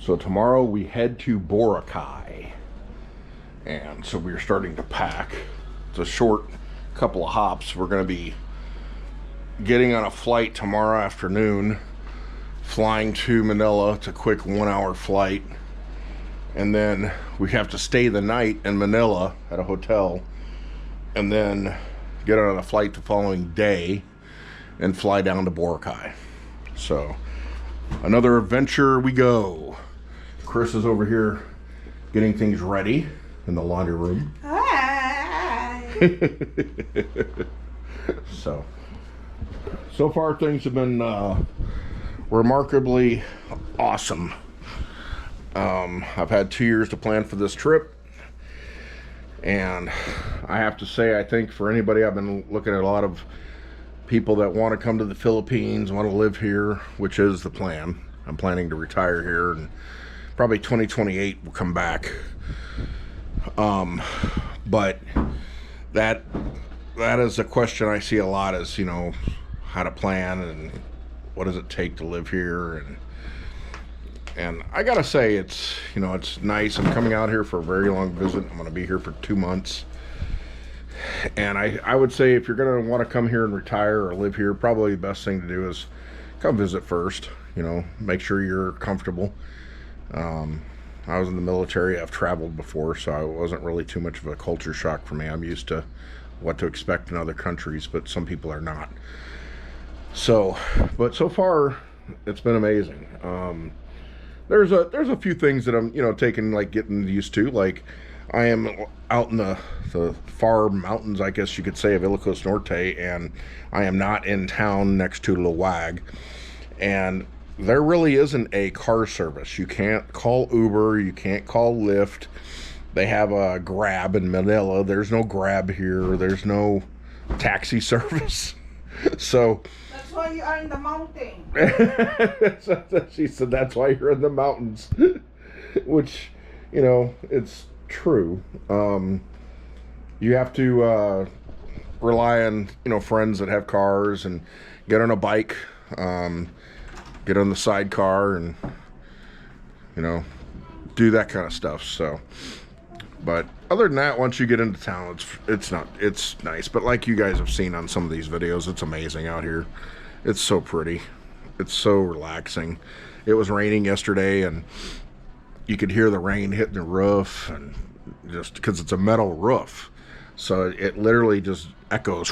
So tomorrow we head to Boracay. And so we're starting to pack. It's a short couple of hops. We're going to be getting on a flight tomorrow afternoon, flying to Manila. It's a quick 1-hour flight. And then we have to stay the night in Manila at a hotel. And then get on a flight the following day and fly down to Boracay. So another adventure we go. Chris is over here getting things ready in the laundry room. Hi. So far things have been remarkably awesome. I've had 2 years to plan for this trip, and I have to say, I think for anybody, I've been looking at a lot of people that want to come to the Philippines, want to live here, which is the plan. I'm planning to retire here, and probably 2028 we'll come back. But that is a question I see a lot, is, you know, how to plan and what does it take to live here. And I gotta say, it's, you know, it's nice. I'm coming out here for a very long visit. I'm gonna be here for 2 months. And I would say, if you're gonna want to come here and retire or live here, probably the best thing to do is come visit first. You know, make sure you're comfortable. I was in the military. I've traveled before, so it wasn't really too much of a culture shock for me. I'm used to what to expect in other countries, but some people are not. So, but so far, it's been amazing. There's a few things that I'm, you know, getting used to. Like, I am out in the far mountains, I guess you could say, of Ilocos Norte, and I am not in town next to Luwag. And there really isn't a car service. You can't call Uber, you can't call Lyft. They have a Grab in Manila. There's no Grab here. There's no taxi service. So That's why you are in the mountain. She said that's why you're in the mountains. Which, you know, it's true. You have to rely on, you know, friends that have cars, and get on a bike, get on the sidecar, and, you know, do that kind of stuff. So, but other than that, once you get into town, it's nice. But like you guys have seen on some of these videos, it's amazing out here. It's so pretty. It's so relaxing. It was raining yesterday, and you could hear the rain hitting the roof, and just because it's a metal roof, so it literally just echoes.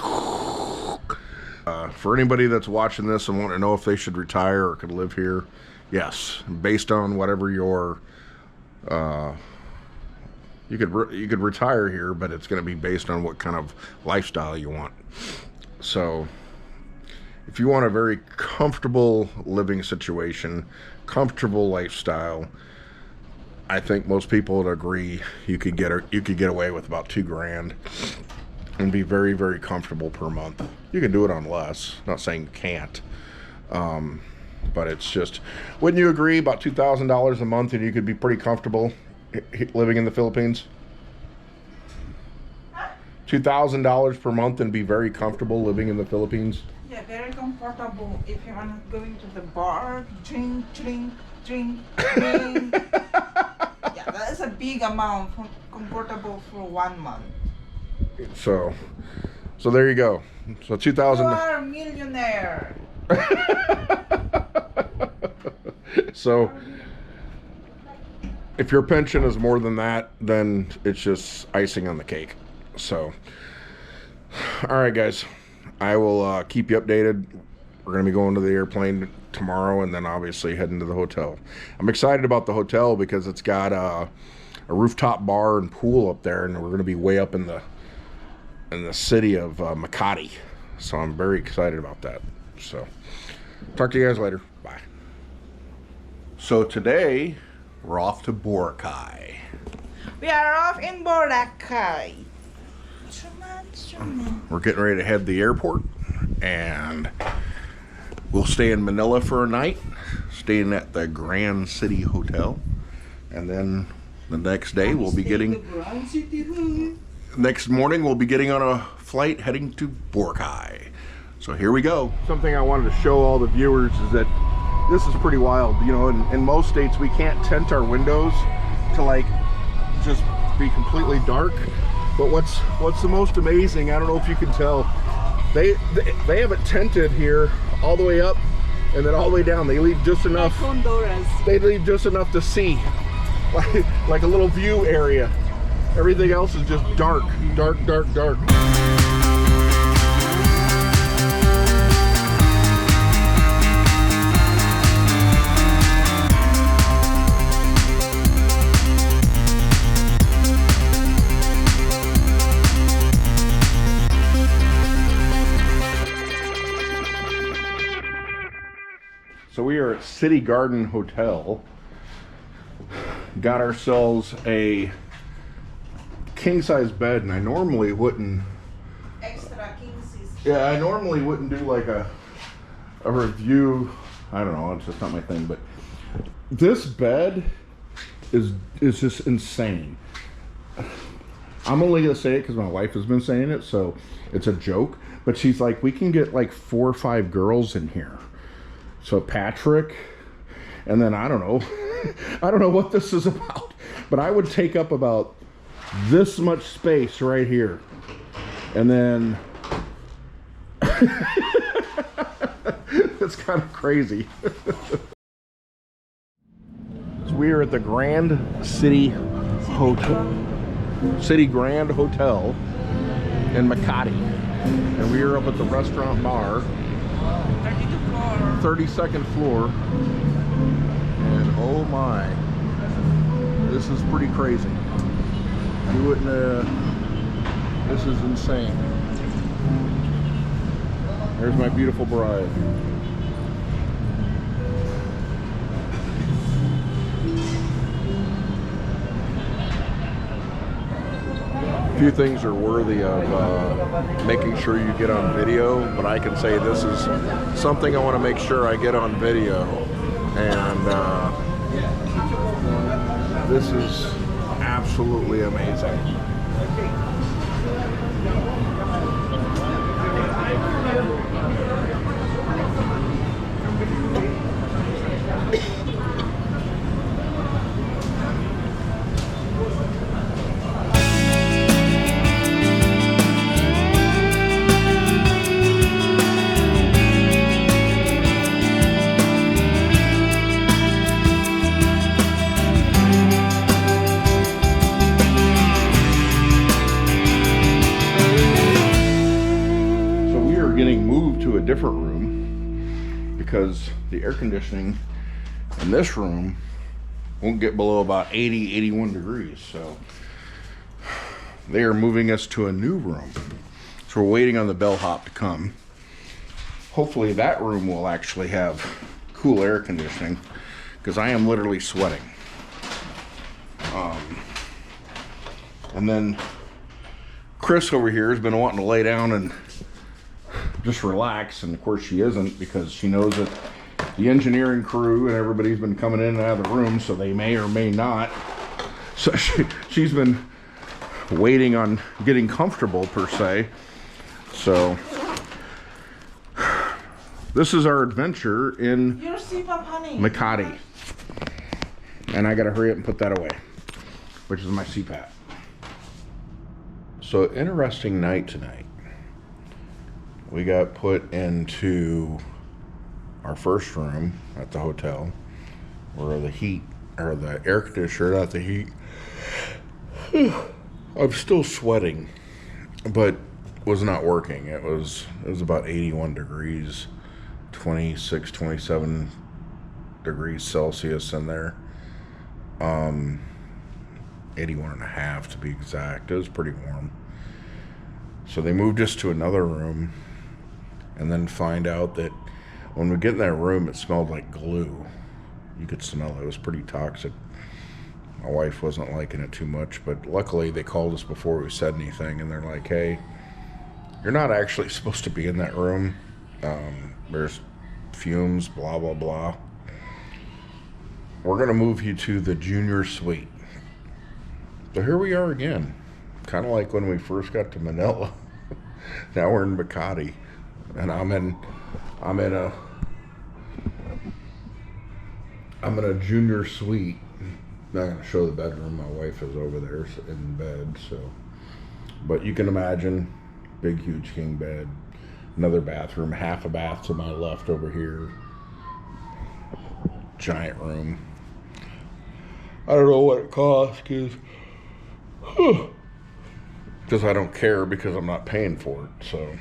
For anybody that's watching this and want to know if they should retire or could live here, yes, based on whatever your you could retire here, but it's going to be based on what kind of lifestyle you want. So if you want a very comfortable living situation, comfortable lifestyle, I think most people would agree you could get away with about $2,000 and be very, very comfortable per month. You can do it on less. Not saying you can't, but it's just, wouldn't you agree, about $2,000 a month and you could be pretty comfortable living in the Philippines? $2,000 per month and be very comfortable living in the Philippines? Yeah, very comfortable. If you are not going to the bar, drink. Yeah, that is a big amount. Comfortable for 1 month. So there you go. So 2,000. You are a millionaire. So if your pension is more than that, then it's just icing on the cake. So, all right, guys, I will keep you updated. We're going to be going to the airplane tomorrow, and then obviously heading to the hotel. I'm excited about the hotel because it's got a rooftop bar and pool up there, and we're going to be way up in the city of Makati. So I'm very excited about that. So talk to you guys later. Bye. So today we're off to Boracay. We are off in Boracay. We're getting ready to head to the airport, and we'll stay in Manila for a night, staying at the Grand City Hotel, and then the next day we'll be getting, next morning we'll be getting on a flight heading to Boracay. So here we go. Something I wanted to show all the viewers is that this is pretty wild. You know, in most states we can't tent our windows to like just be completely dark. But what's the most amazing, I don't know if you can tell, they have it tented here all the way up and then all the way down. They leave just enough. Like Honduras. They leave just enough to see, like a little view area. Everything else is just dark, dark, dark, dark. So we are at City Garden Hotel. Got ourselves a king-size bed, and I normally wouldn't. Extra king size. Yeah, I normally wouldn't do like a review. I don't know, it's just not my thing. But this bed is just insane. I'm only gonna say it because my wife has been saying it, so it's a joke. But she's like, we can get like 4 or 5 girls in here. So Patrick, and then I don't know, I don't know what this is about, but I would take up about this much space right here, and then it's kind of crazy. So we are at the Grand City Hotel, City Grand Hotel in Makati, and we are up at the restaurant bar. 32nd floor, and oh my, this is pretty crazy. You wouldn't, this is insane. There's my beautiful bride. A few things are worthy of making sure you get on video, but I can say this is something I want to make sure I get on video, and this is absolutely amazing. Different room because the air conditioning in this room won't get below about 81 degrees, so they are moving us to a new room. So we're waiting on the bellhop to come. Hopefully that room will actually have cool air conditioning because I am literally sweating. And then Chris over here has been wanting to lay down and just relax, and of course she isn't, because she knows that the engineering crew and everybody's been coming in and out of the room, so they may or may not. So she's been waiting on getting comfortable per se. So this is our adventure in Makati, and I gotta hurry up and put that away, which is my CPAP. So interesting night tonight. We got put into our first room at the hotel where the heat, or the air conditioner, not the heat. I'm still sweating, but was not working. It was about 81 degrees, 26, 27 degrees Celsius in there. 81 and a half to be exact. It was pretty warm. So they moved us to another room, and then find out that when we get in that room, it smelled like glue. You could smell it. It was pretty toxic. My wife wasn't liking it too much, but luckily they called us before we said anything, and they're like, hey, you're not actually supposed to be in that room. There's fumes, blah, blah, blah. We're going to move you to the junior suite. So here we are again. Kind of like when we first got to Manila. Now we're in Makati. And I'm in a I'm in a junior suite. Not gonna show the bedroom. My wife is over there in bed. So, but you can imagine, big, huge king bed, another bathroom, half a bath to my left over here, giant room. I don't know what it costs because I don't care because I'm not paying for it. So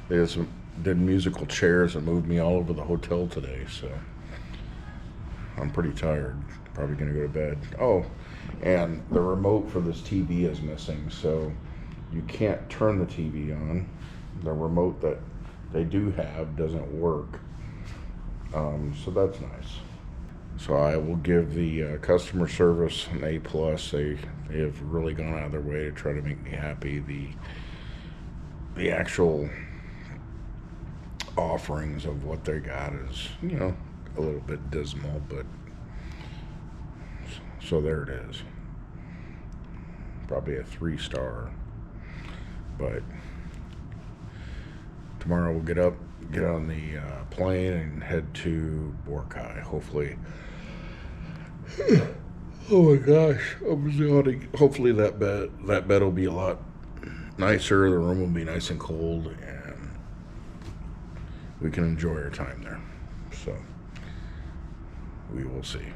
they just did musical chairs and moved me all over the hotel today. So I'm pretty tired. Probably gonna go to bed. Oh, and the remote for this TV is missing, so you can't turn the TV on. The remote that they do have doesn't work. So that's nice. So I will give the customer service an A+. They have really gone out of their way to try to make me happy. The actual offerings of what they got is, a little bit dismal, but so there it is. Probably a 3-star. But tomorrow we'll get on the plane and head to Boracay. Hopefully. Oh my gosh, I'm yawning. Hopefully that bed will be a lot nicer. The room will be nice and cold, and we can enjoy our time there. So we will see.